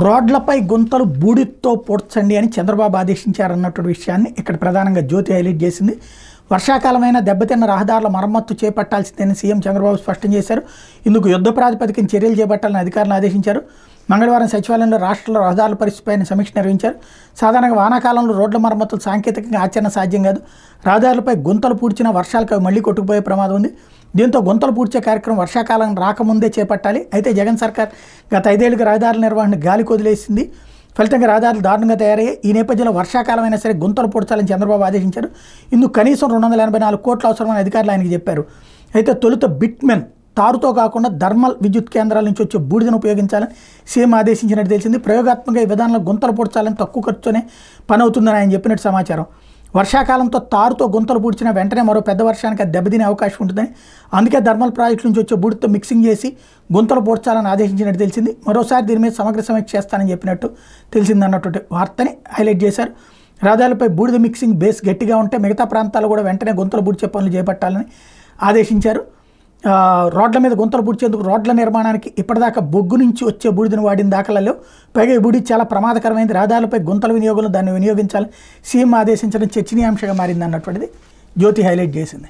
రోడ్లపై గుంతలు బూడిదతో పూడ్చండి అని చంద్రబాబు ఆదేశించారన్నటువంటి విషయాన్ని ఇక్కడ ప్రధానంగా జ్యోతి హైలైట్ చేసింది. వర్షాకాలమైన దెబ్బతిన్న రహదారుల మరమ్మత్తు చేపట్టాల్సిందని సీఎం చంద్రబాబు స్పష్టం చేశారు. ఇందుకు యుద్ధ ప్రాతిపదికన చర్యలు చేపట్టాలని అధికారులను ఆదేశించారు. మంగళవారం సచివాలయంలో రాష్ట్రంలో రహదారుల పరిస్థితిపై సమీక్ష నిర్వహించారు. సాధారణంగా వానాకాలంలో రోడ్ల మరమ్మతులు సాంకేతికంగా ఆచరణ సాధ్యం కాదు. రహదారులపై గుంతలు పూడ్చిన వర్షాలకు అవి మళ్లీ కొట్టుకుపోయే ప్రమాదం ఉంది. దీంతో గుంతలు పూడ్చే కార్యక్రమం వర్షాకాలం రాకముందే చేపట్టాలి. అయితే జగన్ సర్కార్ గత 5 ఏళ్లుగా రహదారుల నిర్వహణ గాలికి వదిలేసింది. ఫలితంగా రహదారులు దారుణంగా తయారయ్యాయి. ఈ నేపథ్యంలో వర్షాకాలం అయినా సరే గుంతలు పూడ్చాలని చంద్రబాబు ఆదేశించారు. ఇందుకు కనీసం 284 కోట్లు అవసరమని అధికారులు ఆయనకి చెప్పారు. అయితే తొలుత బిట్మెన్ తారుతో కాకుండా థర్మల్ విద్యుత్ కేంద్రాల నుంచి వచ్చే బూడిదను ఉపయోగించాలని సీఎం ఆదేశించినట్టు తెలిసింది. ప్రయోగాత్మకంగా ఈ విధానంలో గుంతలు పూడ్చాలని తక్కువ ఖర్చుతోనే పని అవుతుందని ఆయన చెప్పినట్టు సమాచారం. వర్షాకాలంతో తారుతో గుంతలు పూడ్చిన వెంటనే మరో పెద్ద వర్షానికి అది దెబ్బతినే అవకాశం ఉంటుందని, అందుకే థర్మల్ ప్రాజెక్టు నుంచి వచ్చే బూడితో మిక్సింగ్ చేసి గుంతలు పూడ్చాలని ఆదేశించినట్టు తెలిసింది. మరోసారి దీని మీద సమగ్ర సమీక్ష చేస్తానని చెప్పినట్టు తెలిసిందన్నటువంటి వార్తని హైలైట్ చేశారు. రహదారులపై బూడిద మిక్సింగ్ బేస్ గట్టిగా ఉంటే మిగతా ప్రాంతాల్లో కూడా వెంటనే గుంతలు పూడ్చే పనులు చేపట్టాలని ఆదేశించారు. రోడ్ల మీద గుంతలు పూడ్చేందుకు రోడ్ల నిర్మాణానికి ఇప్పటిదాకా బొగ్గు నుంచి వచ్చే బూడిదను వాడిన దాఖలాల్లో పైగా ఈ బూడిద చాలా ప్రమాదకరమైంది. రహదారులపై గుంతల వినియోగంలో దాన్ని వినియోగించాలని సీఎం ఆదేశించడం చర్చనీయాంశంగా మారింది అన్నటువంటిది జ్యోతి హైలైట్ చేసింది.